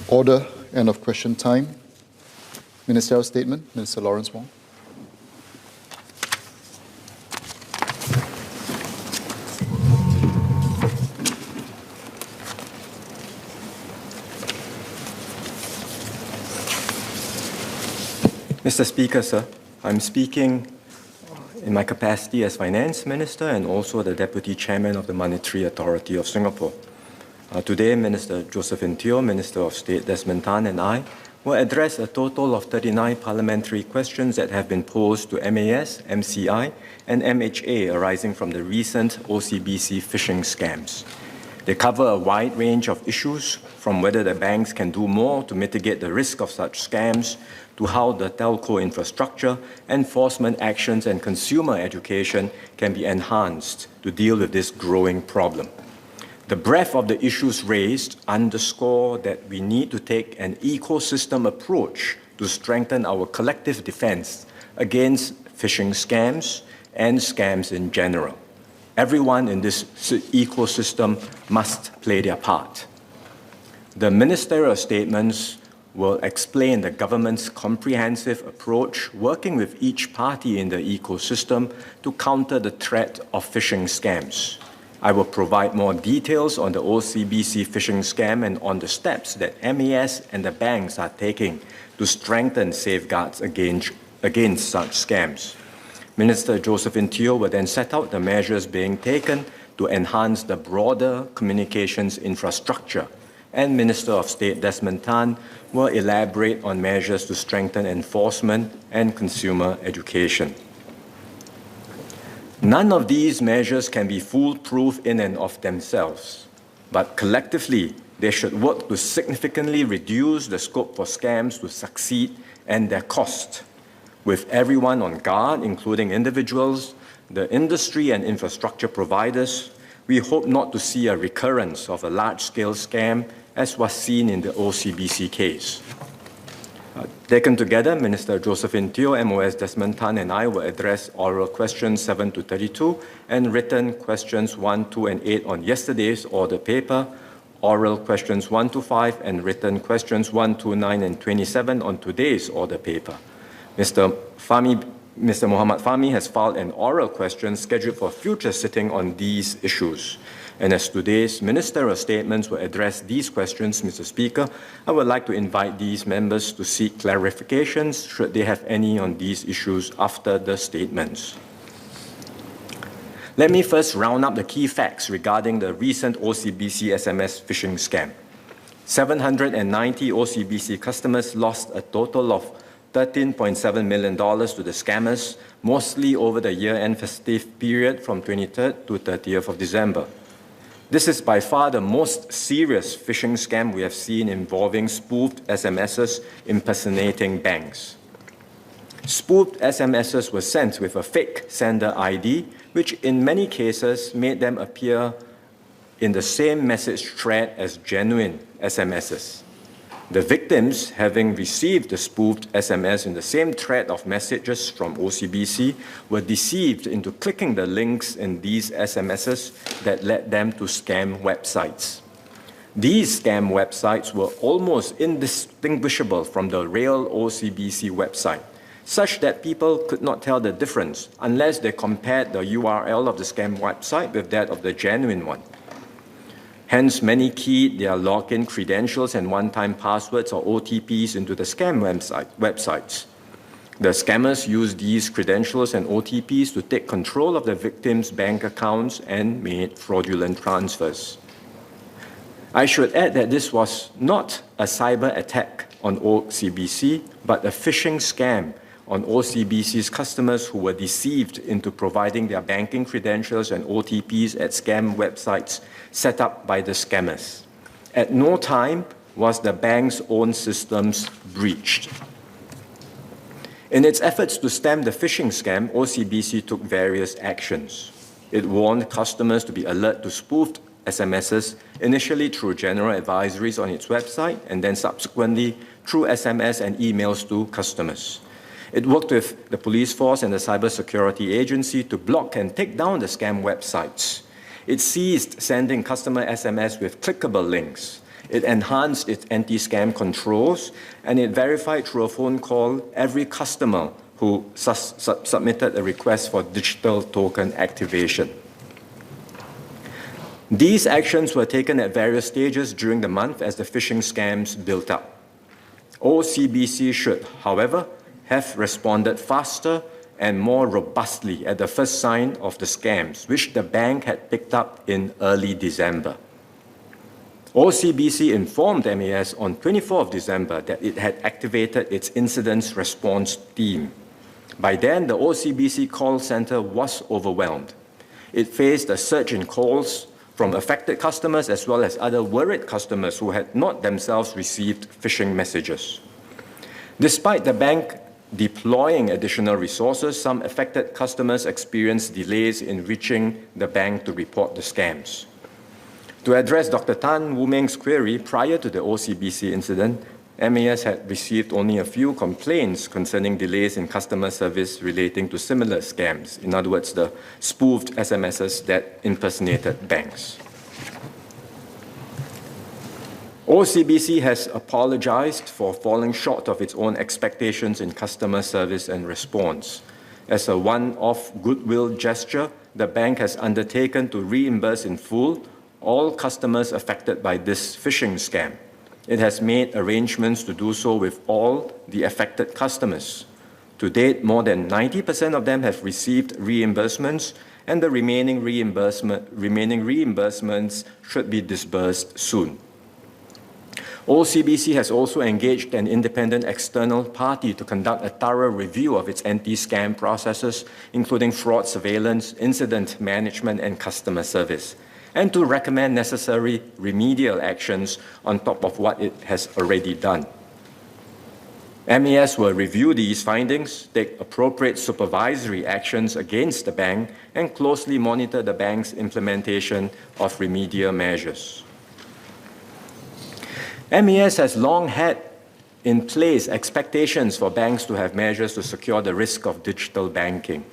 Order. End of question time. Ministerial statement. Minister Lawrence Wong. Mr. Speaker, sir, I'm speaking in my capacity as Finance Minister and also the Deputy Chairman of the Monetary Authority of Singapore. Today, Minister Josephine Teo, Minister of State Desmond Tan, and I will address a total of 39 parliamentary questions that have been posed to MAS, MCI, and MHA arising from the recent OCBC phishing scams. They cover a wide range of issues, from whether the banks can do more to mitigate the risk of such scams, to how the telco infrastructure, enforcement actions, and consumer education can be enhanced to deal with this growing problem. The breadth of the issues raised underscore that we need to take an ecosystem approach to strengthen our collective defense against phishing scams and scams in general. Everyone in this ecosystem must play their part. The ministerial statements will explain the government's comprehensive approach, working with each party in the ecosystem to counter the threat of phishing scams. I will provide more details on the OCBC phishing scam and on the steps that MAS and the banks are taking to strengthen safeguards against such scams. Minister Josephine Teo will then set out the measures being taken to enhance the broader communications infrastructure, and Minister of State Desmond Tan will elaborate on measures to strengthen enforcement and consumer education. None of these measures can be foolproof in and of themselves, but collectively, they should work to significantly reduce the scope for scams to succeed and their cost. With everyone on guard, including individuals, the industry and infrastructure providers, we hope not to see a recurrence of a large-scale scam as was seen in the OCBC case. Taken together, Minister Josephine Teo, MOS Desmond Tan, and I will address oral questions 7 to 32 and written questions 1, 2, and 8 on yesterday's order paper, oral questions 1 to 5, and written questions 1, 2, 9, and 27 on today's order paper. Mr. Muhammad Fahmi has filed an oral question scheduled for future sitting on these issues. And as today's ministerial statements will address these questions, Mr. Speaker, I would like to invite these members to seek clarifications should they have any on these issues after the statements. Let me first round up the key facts regarding the recent OCBC SMS phishing scam. 790 OCBC customers lost a total of $13.7 million to the scammers, mostly over the year-end festive period from 23rd to 30th of December. This is by far the most serious phishing scam we have seen involving spoofed SMSes impersonating banks. Spoofed SMSes were sent with a fake sender ID, which in many cases made them appear in the same message thread as genuine SMSes. The victims, having received the spoofed SMS in the same thread of messages from OCBC, were deceived into clicking the links in these SMSes that led them to scam websites. These scam websites were almost indistinguishable from the real OCBC website, such that people could not tell the difference unless they compared the URL of the scam website with that of the genuine one. Hence, many keyed their login credentials and one-time passwords or OTPs into the scam websites. The scammers used these credentials and OTPs to take control of the victims' bank accounts and made fraudulent transfers. I should add that this was not a cyber attack on OCBC, but a phishing scam on OCBC's customers who were deceived into providing their banking credentials and OTPs at scam websites set up by the scammers. At no time was the bank's own systems breached. In its efforts to stem the phishing scam, OCBC took various actions. It warned customers to be alert to spoofed SMSes, initially through general advisories on its website, and then subsequently through SMS and emails to customers. It worked with the police force and the cybersecurity agency to block and take down the scam websites. It ceased sending customer SMS with clickable links. It enhanced its anti-scam controls, and it verified through a phone call every customer who submitted a request for digital token activation. These actions were taken at various stages during the month as the phishing scams built up. OCBC should, however, have responded faster and more robustly at the first sign of the scams, which the bank had picked up in early December. OCBC informed MAS on 24th of December that it had activated its incident response team. By then, the OCBC call center was overwhelmed. It faced a surge in calls from affected customers as well as other worried customers who had not themselves received phishing messages. Despite the bank deploying additional resources, some affected customers experienced delays in reaching the bank to report the scams. To address Dr. Tan Wu Meng's query prior to the OCBC incident, MAS had received only a few complaints concerning delays in customer service relating to similar scams, in other words, the spoofed SMSes that impersonated banks. OCBC has apologized for falling short of its own expectations in customer service and response. As a one-off goodwill gesture, the bank has undertaken to reimburse in full all customers affected by this phishing scam. It has made arrangements to do so with all the affected customers. To date, more than 90% of them have received reimbursements, and the remaining reimbursements should be disbursed soon. OCBC has also engaged an independent external party to conduct a thorough review of its anti-scam processes, including fraud surveillance, incident management, and customer service, and to recommend necessary remedial actions on top of what it has already done. MAS will review these findings, take appropriate supervisory actions against the bank, and closely monitor the bank's implementation of remedial measures. MAS has long had in place expectations for banks to have measures to secure the risk of digital banking.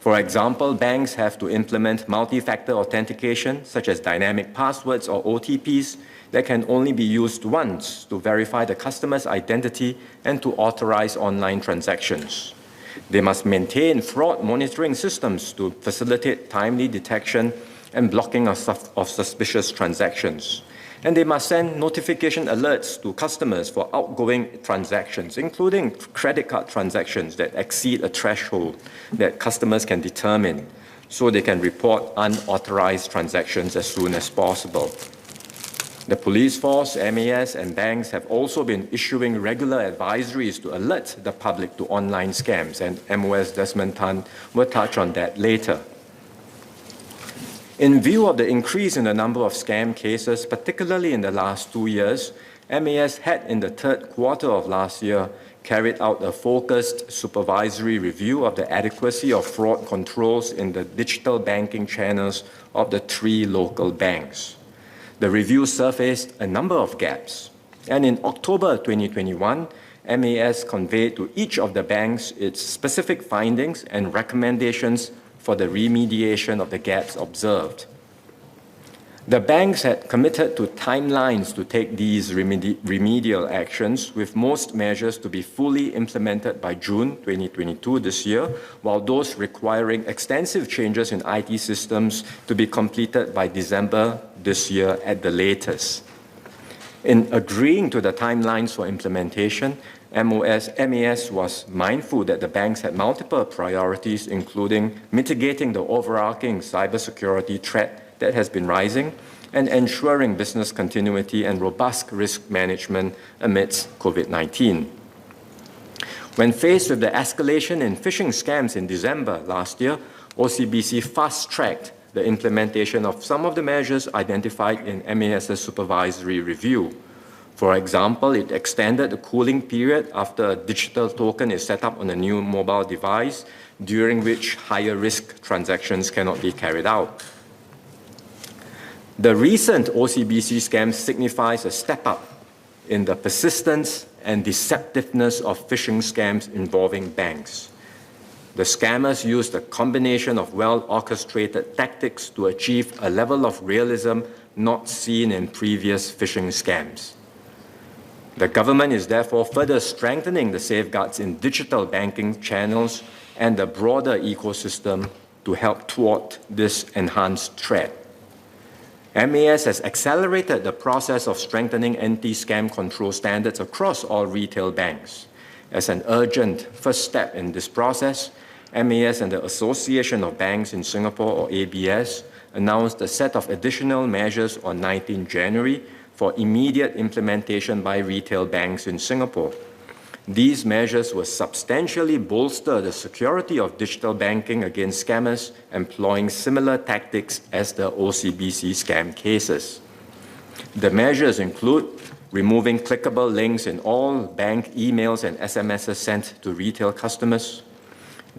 For example, banks have to implement multi-factor authentication, such as dynamic passwords or OTPs, that can only be used once to verify the customer's identity and to authorize online transactions. They must maintain fraud monitoring systems to facilitate timely detection and blocking of suspicious transactions. And they must send notification alerts to customers for outgoing transactions, including credit card transactions that exceed a threshold that customers can determine, so they can report unauthorized transactions as soon as possible. The police force, MAS, and banks have also been issuing regular advisories to alert the public to online scams, and MOS Desmond Tan will touch on that later. In view of the increase in the number of scam cases, particularly in the last 2 years, MAS had in the third quarter of last year carried out a focused supervisory review of the adequacy of fraud controls in the digital banking channels of the 3 local banks. The review surfaced a number of gaps, and in October 2021, MAS conveyed to each of the banks its specific findings and recommendations for the remediation of the gaps observed. The banks had committed to timelines to take these remedial actions, with most measures to be fully implemented by June 2022 this year, while those requiring extensive changes in IT systems to be completed by December this year at the latest. In agreeing to the timelines for implementation, MAS was mindful that the banks had multiple priorities, including mitigating the overarching cybersecurity threat that has been rising and ensuring business continuity and robust risk management amidst COVID-19. When faced with the escalation in phishing scams in December last year, OCBC fast-tracked the implementation of some of the measures identified in MAS's supervisory review. For example, it extended the cooling period after a digital token is set up on a new mobile device, during which higher-risk transactions cannot be carried out. The recent OCBC scam signifies a step up in the persistence and deceptiveness of phishing scams involving banks. The scammers used a combination of well-orchestrated tactics to achieve a level of realism not seen in previous phishing scams. The government is therefore further strengthening the safeguards in digital banking channels and the broader ecosystem to help thwart this enhanced threat. MAS has accelerated the process of strengthening anti-scam control standards across all retail banks. As an urgent first step in this process, MAS and the Association of Banks in Singapore, or ABS, announced a set of additional measures on 19 January for immediate implementation by retail banks in Singapore. These measures will substantially bolster the security of digital banking against scammers employing similar tactics as the OCBC scam cases. The measures include removing clickable links in all bank emails and SMSes sent to retail customers,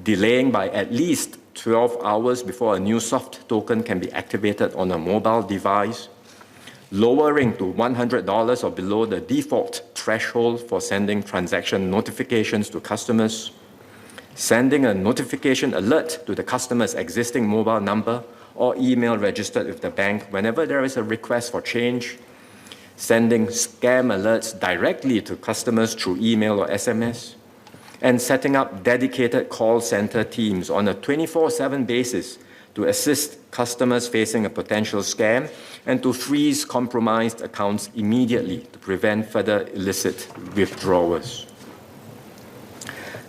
delaying by at least 12 hours before a new soft token can be activated on a mobile device, lowering to $100 or below the default threshold for sending transaction notifications to customers, sending a notification alert to the customer's existing mobile number or email registered with the bank whenever there is a request for change, sending scam alerts directly to customers through email or SMS, and setting up dedicated call center teams on a 24/7 basis to assist customers facing a potential scam and to freeze compromised accounts immediately to prevent further illicit withdrawals.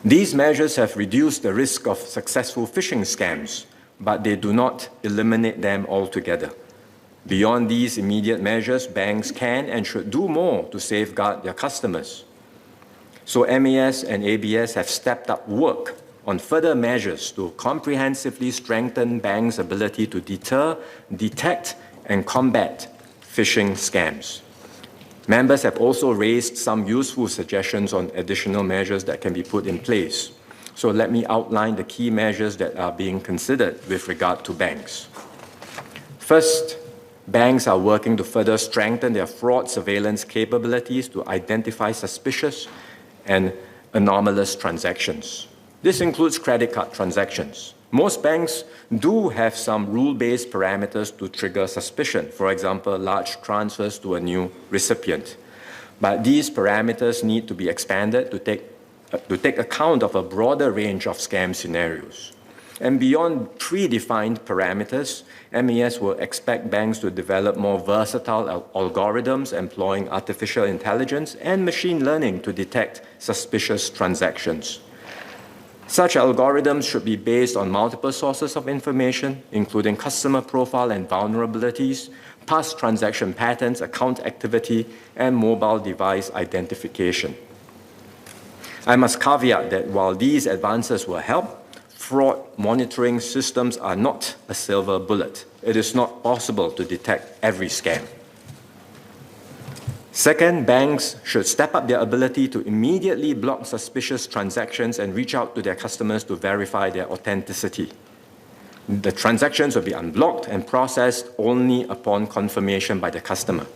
These measures have reduced the risk of successful phishing scams, but they do not eliminate them altogether. Beyond these immediate measures, banks can and should do more to safeguard their customers. So MAS and ABS have stepped up work on further measures to comprehensively strengthen banks' ability to deter, detect, and combat phishing scams. Members have also raised some useful suggestions on additional measures that can be put in place. So let me outline the key measures that are being considered with regard to banks. First, banks are working to further strengthen their fraud surveillance capabilities to identify suspicious and anomalous transactions. This includes credit card transactions. Most banks do have some rule-based parameters to trigger suspicion, for example, large transfers to a new recipient. But these parameters need to be expanded to take account of a broader range of scam scenarios. And beyond predefined parameters, MAS will expect banks to develop more versatile algorithms employing artificial intelligence and machine learning to detect suspicious transactions. Such algorithms should be based on multiple sources of information, including customer profile and vulnerabilities, past transaction patterns, account activity, and mobile device identification. I must caveat that while these advances will help, fraud monitoring systems are not a silver bullet. It is not possible to detect every scam. Second, banks should step up their ability to immediately block suspicious transactions and reach out to their customers to verify their authenticity. The transactions will be unblocked and processed only upon confirmation by the customer.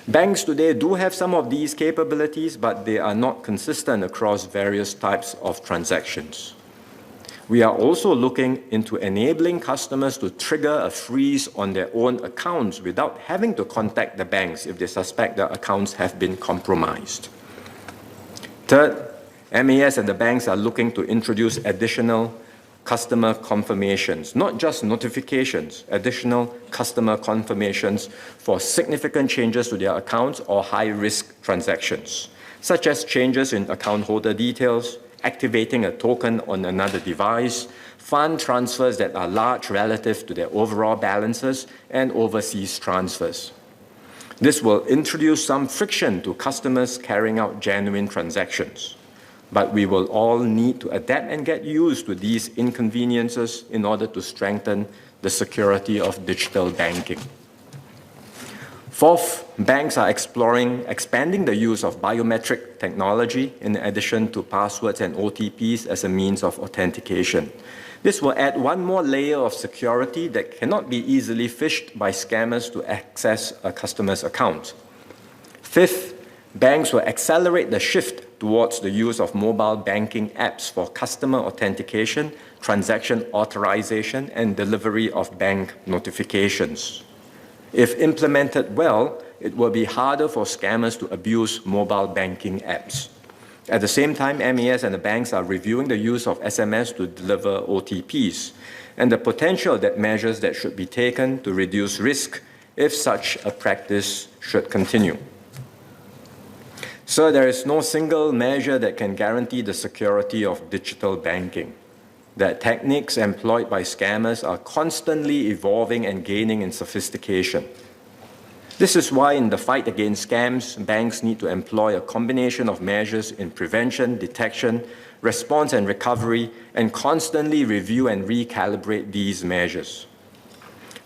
Banks today do have some of these capabilities, but they are not consistent across various types of transactions. We are also looking into enabling customers to trigger a freeze on their own accounts without having to contact the banks if they suspect their accounts have been compromised. Third, MAS and the banks are looking to introduce additional customer confirmations, not just notifications, additional customer confirmations for significant changes to their accounts or high-risk transactions, such as changes in account holder details, activating a token on another device, fund transfers that are large relative to their overall balances, and overseas transfers. This will introduce some friction to customers carrying out genuine transactions. But we will all need to adapt and get used to these inconveniences in order to strengthen the security of digital banking. Fourth, banks are expanding the use of biometric technology in addition to passwords and OTPs as a means of authentication. This will add one more layer of security that cannot be easily phished by scammers to access a customer's account. Fifth, banks will accelerate the shift towards the use of mobile banking apps for customer authentication, transaction authorization, and delivery of bank notifications. If implemented well, it will be harder for scammers to abuse mobile banking apps. At the same time, MES and the banks are reviewing the use of SMS to deliver OTPs and the potential measures that should be taken to reduce risk if such a practice should continue. So there is no single measure that can guarantee the security of digital banking. The techniques employed by scammers are constantly evolving and gaining in sophistication. This is why in the fight against scams, banks need to employ a combination of measures in prevention, detection, response and recovery, and constantly review and recalibrate these measures.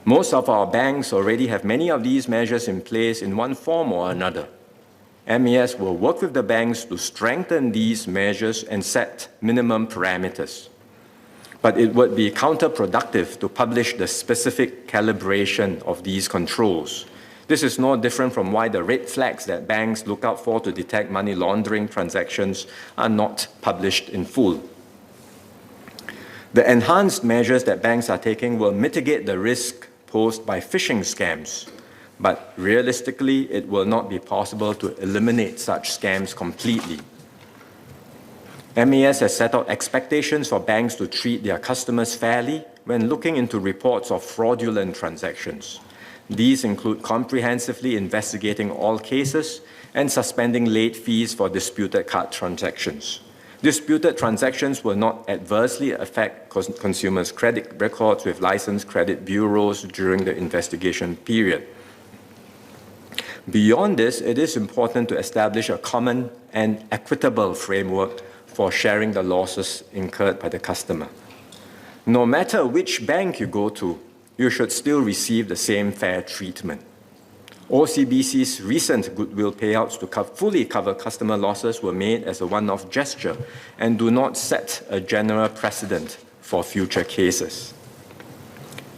Most of our banks already have many of these measures in place in one form or another. MES will work with the banks to strengthen these measures and set minimum parameters. But it would be counterproductive to publish the specific calibration of these controls. This is no different from why the red flags that banks look out for to detect money laundering transactions are not published in full. The enhanced measures that banks are taking will mitigate the risk posed by phishing scams, but realistically, it will not be possible to eliminate such scams completely. MES has set out expectations for banks to treat their customers fairly when looking into reports of fraudulent transactions. These include comprehensively investigating all cases and suspending late fees for disputed card transactions. Disputed transactions will not adversely affect consumers' credit records with licensed credit bureaus during the investigation period. Beyond this, it is important to establish a common and equitable framework for sharing the losses incurred by the customer. No matter which bank you go to, you should still receive the same fair treatment. OCBC's recent goodwill payouts to fully cover customer losses were made as a one-off gesture and do not set a general precedent for future cases.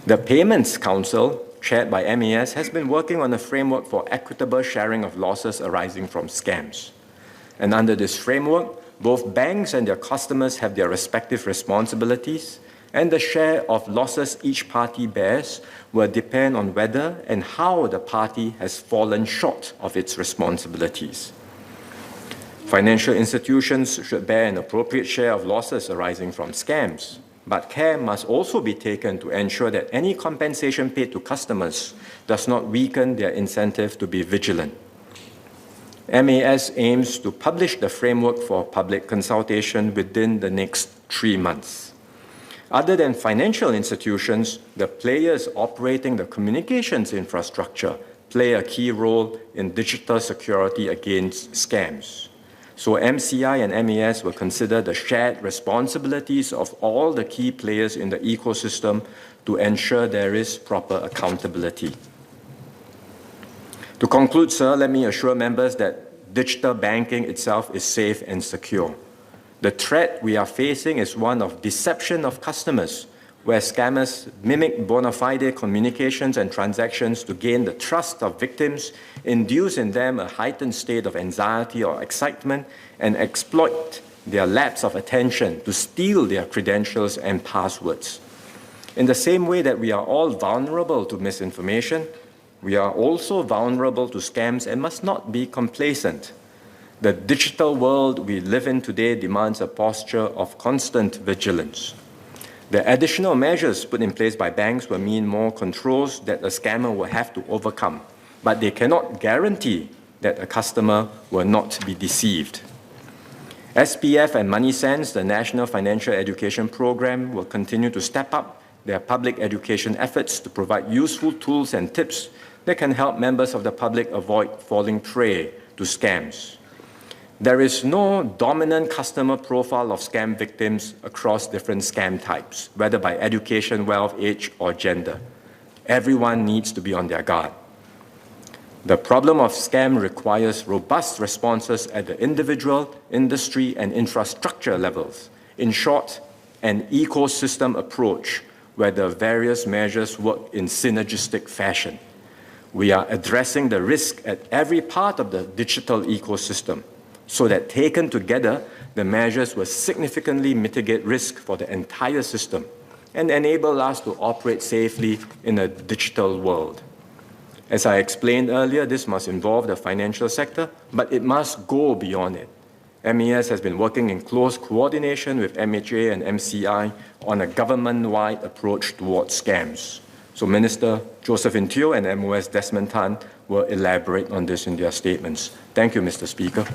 The Payments Council, chaired by MES, has been working on a framework for equitable sharing of losses arising from scams. And under this framework, both banks and their customers have their respective responsibilities, and the share of losses each party bears will depend on whether and how the party has fallen short of its responsibilities. Financial institutions should bear an appropriate share of losses arising from scams, but care must also be taken to ensure that any compensation paid to customers does not weaken their incentive to be vigilant. MAS aims to publish the framework for public consultation within the next 3 months. Other than financial institutions, the players operating the communications infrastructure play a key role in digital security against scams. So MCI and MES will consider the shared responsibilities of all the key players in the ecosystem to ensure there is proper accountability. To conclude, sir, let me assure members that digital banking itself is safe and secure. The threat we are facing is one of deception of customers, where scammers mimic bona fide communications and transactions to gain the trust of victims, induce in them a heightened state of anxiety or excitement, and exploit their lapse of attention to steal their credentials and passwords. In the same way that we are all vulnerable to misinformation, we are also vulnerable to scams and must not be complacent. The digital world we live in today demands a posture of constant vigilance. The additional measures put in place by banks will mean more controls that a scammer will have to overcome, but they cannot guarantee that a customer will not be deceived. SPF and MoneySense, the National Financial Education Program, will continue to step up their public education efforts to provide useful tools and tips that can help members of the public avoid falling prey to scams. There is no dominant customer profile of scam victims across different scam types, whether by education, wealth, age, or gender. Everyone needs to be on their guard. The problem of scam requires robust responses at the individual, industry, and infrastructure levels. In short, an ecosystem approach where the various measures work in synergistic fashion. We are addressing the risk at every part of the digital ecosystem, so that taken together, the measures will significantly mitigate risk for the entire system and enable us to operate safely in a digital world. As I explained earlier, this must involve the financial sector, but it must go beyond it. MES has been working in close coordination with MHA and MCI on a government-wide approach towards scams. So Minister Josephine Teo and MOS Desmond Tan will elaborate on this in their statements. Thank you, Mr. Speaker.